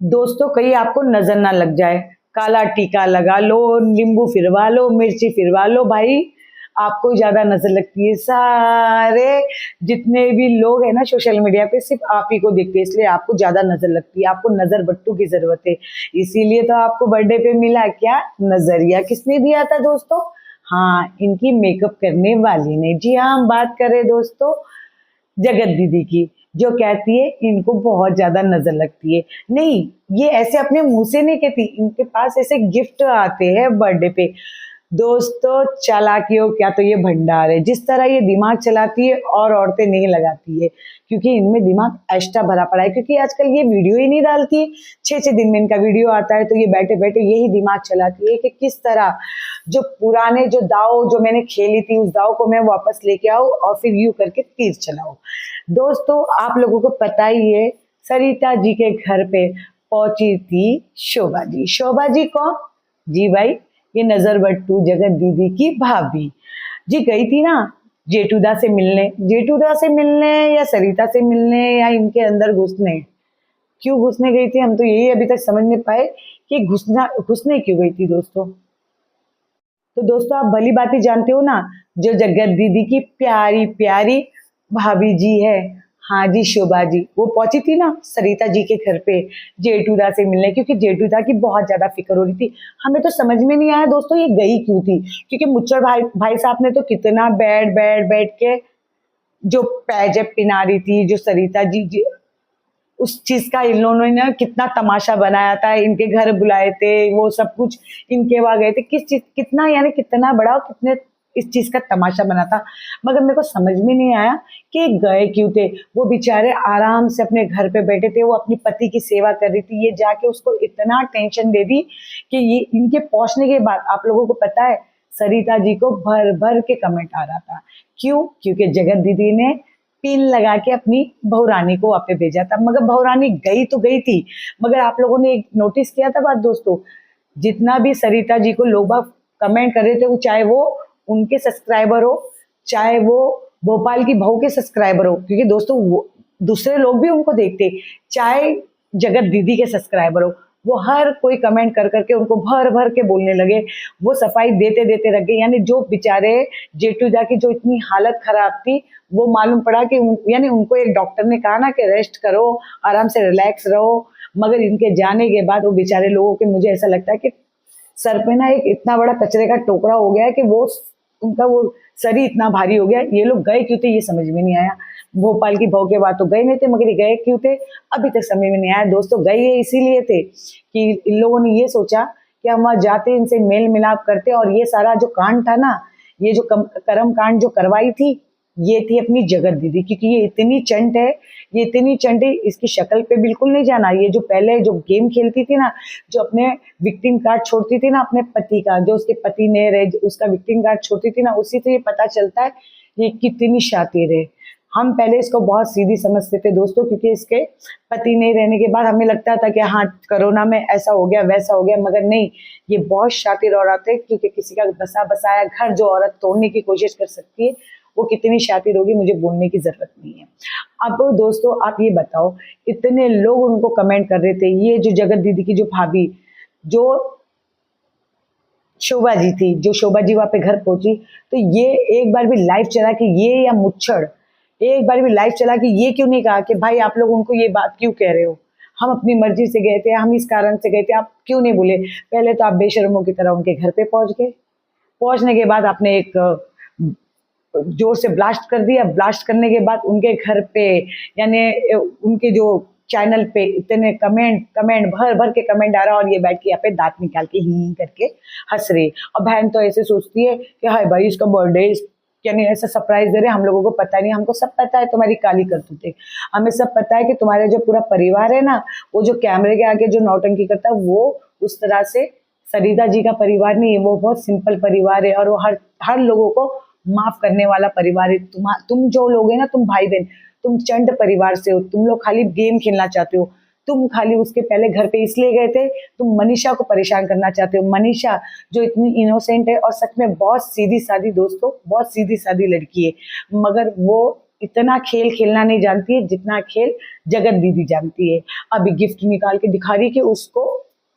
दोस्तों कहीं आपको नजर ना लग जाए, काला टीका लगा लो, नींबू फिरवा लो, मिर्ची फिरवा लो, भाई आपको ही ज्यादा नजर लगती है। सारे जितने भी लोग हैं ना सोशल मीडिया पे सिर्फ आप ही को देखते हैं, इसलिए आपको ज्यादा नजर लगती है। आपको नजर बट्टू की जरूरत है, इसीलिए तो आपको बर्थडे पे मिला क्या नजरिया। किसने दिया था दोस्तों? हाँ, इनकी मेकअप करने वाली ने। जी हाँ, हम बात करें दोस्तों जगत दीदी की, जो कहती है इनको बहुत ज्यादा नजर लगती है। नहीं, ये ऐसे अपने मुंह से नहीं कहती, इनके पास ऐसे गिफ्ट आते हैं बर्थडे पे। दोस्तों चालाकियों क्या तो ये भंडार है। जिस तरह ये दिमाग चलाती है और औरतें नहीं लगाती है, क्योंकि इनमें दिमाग एक्स्ट्रा भरा पड़ा है। क्योंकि आजकल ये वीडियो ही नहीं डालती है, 6-6 दिन में इनका वीडियो आता है, तो ये बैठे बैठे यही दिमाग चलाती है कि किस तरह जो पुराने जो दाव जो मैंने खेली थी उस दाव को मैं वापस लेके आऊं और फिर यूं करके तीर चलाऊं। दोस्तों आप लोगों को पता ही है, सरिता जी के घर पे पहुंची थी शोभा जी। शोभा जी कौन? जी भाई, ये नजर बट्टू जगत दीदी की भाभी जी गई थी ना जेठूदा से मिलने। जेठूदा से मिलने या सरिता से मिलने या इनके अंदर घुसने? क्यों घुसने गई थी, हम तो यही अभी तक समझ नहीं पाए कि घुसने क्यों गई थी दोस्तों। तो दोस्तों आप भली बातें जानते हो ना, जो जगत दीदी की प्यारी प्यारी भाभी जी है, हाँ जी शोभा जी, वो पहुंची थी ना सरिता जी के घर पे जेठूदा से मिलने, क्योंकि जेठूदा की बहुत ज्यादा फिक्र हो रही थी। हमें तो समझ में नहीं आया दोस्तों ये गई क्यों थी, क्योंकि मुच्चर भाई भाई साहब ने तो कितना बैठ के जो पैजेब पिना रही थी, जो सरिता जी उस चीज का इन लोगों ने कितना तमाशा बनाया था, इनके घर बुलाए थे, वो सब कुछ इनके वहां गए थे, किस चीज कितना यानी कितना बड़ा और कितने इस चीज का तमाशा बना था। मगर मेरे को समझ में नहीं आया कि गए क्यों थे। वो बेचारे आराम से अपने घर पे बैठे थे, वो अपनी पति की सेवा कर रही थी, ये जाके उसको इतना टेंशन दे दी कि ये इनके पहुंचने के बाद आप लोगों को पता है सरिता जी को भर भर के कमेंट आ रहा था। क्यों? क्योंकि जगत दीदी ने पिन लगा के अपनी बहुरानी को वहां पे भेजा था। मगर बहुरानी गई तो गई थी, मगर आप लोगों ने एक नोटिस किया था बात दोस्तों, जितना भी सरिता जी को लोग कमेंट कर रहे थे, वो चाहे वो उनके सब्सक्राइबर हो, चाहे वो भोपाल की बहू के सब्सक्राइबर हो, क्योंकि दोस्तों वो दूसरे लोग भी उनको देखते, चाहे जगत दीदी के सब्सक्राइबर हो, वो हर कोई कमेंट कर करके उनको भर भर के बोलने लगे। वो सफाई देते देते रह गए, यानी जो बेचारे जेठूजा की जो इतनी हालत खराब थी, वो मालूम पड़ा कि यानी उनको एक डॉक्टर ने कहा ना कि रेस्ट करो, आराम से रिलैक्स रहो। मगर इनके जाने के बाद वो बेचारे लोगों के, मुझे ऐसा लगता है कि सर पे ना एक इतना बड़ा कचरे का टोकरा हो गया है कि वो उनका वो शरीर इतना भारी हो गया। ये लोग गए क्यों थे ये समझ में नहीं आया। भोपाल की बहू के बाद तो गए नहीं थे, मगर ये गए क्यों थे अभी तक समझ में नहीं आया। दोस्तों गए ये इसीलिए थे कि इन लोगों ने ये सोचा कि हम वहां जाते, इनसे मेल मिलाप करते, और ये सारा जो कांड था ना, ये जो कर्म कांड जो करवाई थी, ये थी अपनी जगत दीदी। क्योंकि ये इतनी चंट है, ये इतनी चंट है, इसकी शक्ल पे बिल्कुल नहीं जाना। ये जो पहले जो गेम खेलती थी ना, जो अपने विक्टिम कार्ड छोड़ती थी ना अपने पति का, जो उसके पति ने रहे उसका विक्टिम कार्ड छोड़ती थी ना, उसी से ये पता चलता है ये कितनी शातिर है। हम पहले इसको बहुत सीधी समझते थे दोस्तों, क्योंकि इसके पति नहीं रहने के बाद हमें लगता था कि हाँ कोरोना में ऐसा हो गया वैसा हो गया, मगर नहीं, ये बहुत शातिर औरत है। क्योंकि किसी का बसा बसाया घर जो औरत तोड़ने की कोशिश कर सकती है, वो कितनी शातिर होगी मुझे बोलने की जरूरत नहीं है। अब दोस्तों आप ये बताओ, इतने लोग उनको कमेंट कर रहे थे, ये जो जगत दीदी की जो भाभी, जो शोभा जी थी, जो शोभा जी वहां पे घर पहुंची, तो ये एक बार भी लाइव चला कि ये या मुच्छड़ एक बार भी लाइव चला कि ये क्यों नहीं कहा कि भाई आप लोग उनको ये बात क्यों कह रहे हो, हम अपनी मर्जी से गए थे, हम इस कारण से गए थे, आप क्यों नहीं बोले। पहले तो आप बेशर्मों की तरह उनके घर पे पहुंच गए, पहुंचने के बाद आपने एक जोर से ब्लास्ट कर दिया। ब्लास्ट करने के बाद उनके घर पे यानी उनके जो चैनल पे इतने कमेंट कमेंट भर भर के कमेंट आ रहा, और ये बैठ के यहाँ पे दांत निकाल के ही करके हंस रहे। और बहन तो ऐसे सोचती है कि हाय भाई इसका बर्थडे, यानी ऐसा सरप्राइज दे रहे, हम लोगों को पता नहीं। हमको सब पता है तुम्हारी काली करतूतें, हमें सब पता है कि तुम्हारा जो पूरा परिवार है ना, वो जो कैमरे के आगे जो नौटंकी करता है, वो उस तरह से सरिता जी का परिवार नहीं है। वो बहुत सिंपल परिवार है, और वो हर हर लोगों को माफ करने वाला परिवार है। तुम जो लोग है ना, तुम भाई बहन, तुम चंड परिवार से हो, तुम लोग खाली गेम खेलना चाहते हो। तुम खाली उसके पहले घर पे इसलिए गए थे, तुम मनीषा को परेशान करना चाहते हो। मनीषा जो इतनी इनोसेंट है और सच में बहुत सीधी सादी दोस्तों, बहुत सीधी सादी लड़की है, मगर वो इतना खेल खेलना नहीं जानती है जितना खेल जगत दीदी जानती है। अभी गिफ्ट निकाल के दिखा रही कि उसको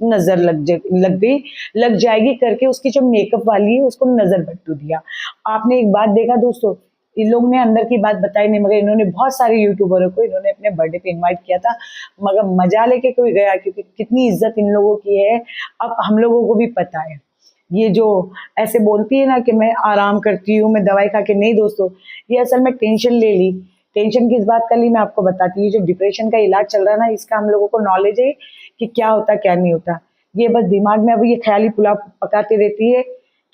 नजर लग जाएगी करके उसकी जो मेकअप वाली है उसको नजर बट्टू दिया। आपने एक बात देखा दोस्तों, इन लोग ने अंदर की बात बताई नहीं, मगर इन्होंने बहुत सारे यूट्यूबरों को इन्होंने अपने बर्थडे पे इनवाइट किया था, मगर मजा लेके कोई गया, क्योंकि कितनी इज्जत इन लोगों की है अब हम लोगों को भी पता है। ये जो ऐसे बोलती है ना कि मैं आराम करती हूँ, मैं दवाई खा के, नहीं दोस्तों, ये असल में टेंशन ले ली। टेंशन किस बात का ली मैं आपको बताती हूँ। जो डिप्रेशन का इलाज चल रहा है ना, इसका हम लोगों को नॉलेज है कि क्या होता क्या नहीं होता। ये बस दिमाग में अब ये ख्याली पुलाव पकाती रहती है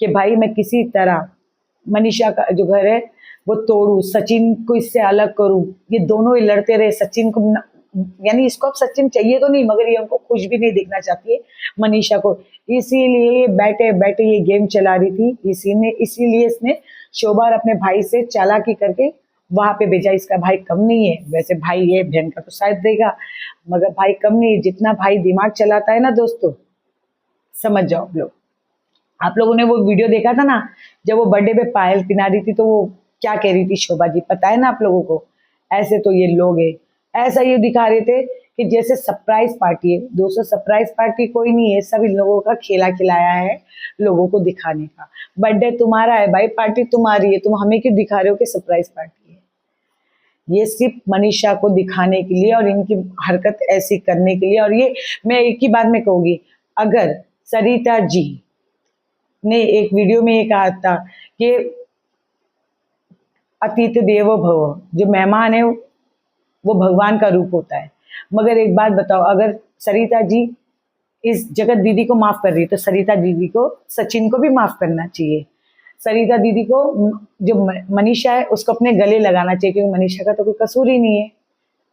कि भाई मैं किसी तरह मनीषा का जो घर है वो तोड़ू, सचिन को इससे अलग करूँ। ये दोनों ही लड़ते रहे, सचिन को यानी इसको अब सचिन चाहिए तो नहीं, मगर ये उनको खुश भी नहीं देखना चाहती है मनीषा को, इसीलिए बैठे बैठे ये गेम चला रही थी। इसीलिए इसने शोभा अपने भाई से चालाकी करके वहां पे भेजा। इसका भाई कम नहीं है, वैसे भाई है, बहन का तो शायद देगा, मगर भाई कम नहीं है। जितना भाई दिमाग चलाता है ना दोस्तों, समझ जाओ लोग। आप लोगों ने वो वीडियो देखा था ना, जब वो बर्थडे पे पायल पिना रही थी, तो वो क्या कह रही थी शोभा जी, पता है ना आप लोगों को। ऐसे तो ये लोग है, ऐसा ये दिखा रहे थे कि जैसे सरप्राइज पार्टी है। दोस्तों सरप्राइज पार्टी कोई नहीं है, सब इन लोगों का खेला खिलाया है लोगों को दिखाने का। बर्थडे तुम्हारा है भाई, पार्टी तुम्हारी है, तुम हमें क्यों दिखा रहे हो कि सरप्राइज पार्टी है। ये सिर्फ मनीषा को दिखाने के लिए और इनकी हरकत ऐसी करने के लिए। और ये मैं एक ही बात में कहूंगी, अगर सरिता जी ने एक वीडियो में ये कहा था कि अतिथि देवो भव, जो मेहमान है वो भगवान का रूप होता है, मगर एक बात बताओ, अगर सरिता जी इस जगत दीदी को माफ कर रही है तो सरिता दीदी को सचिन को भी माफ करना चाहिए। सरिता दीदी को जो मनीषा है उसको अपने गले लगाना चाहिए, क्योंकि मनीषा का तो कोई कसूर ही नहीं है।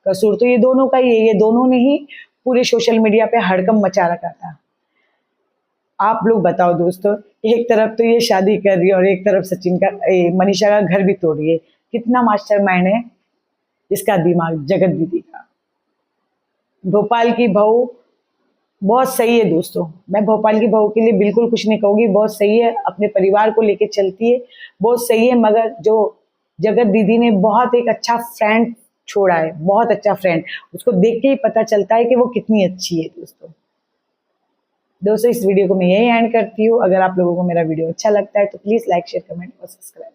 कसूर तो ये दोनों का ही है, ये दोनों ने ही पूरे सोशल मीडिया पे हड़कंप मचा रखा था। आप लोग बताओ दोस्तों, एक तरफ तो ये शादी कर रही है और एक तरफ सचिन का मनीषा का घर भी तोड़ रही है। कितना मास्टरमाइंड है इसका दिमाग जगत दीदी का। भोपाल की बहू बहुत सही है दोस्तों, मैं भोपाल की बहू के लिए बिल्कुल कुछ नहीं कहूँगी, बहुत सही है, अपने परिवार को लेके चलती है, बहुत सही है। मगर जो जगत दीदी ने बहुत एक अच्छा फ्रेंड छोड़ा है, बहुत अच्छा फ्रेंड, उसको देख के ही पता चलता है कि वो कितनी अच्छी है। दोस्तों इस वीडियो को मैं यही एंड करती हूँ। अगर आप लोगों को मेरा वीडियो अच्छा लगता है तो प्लीज़ लाइक शेयर कमेंट और सब्सक्राइब।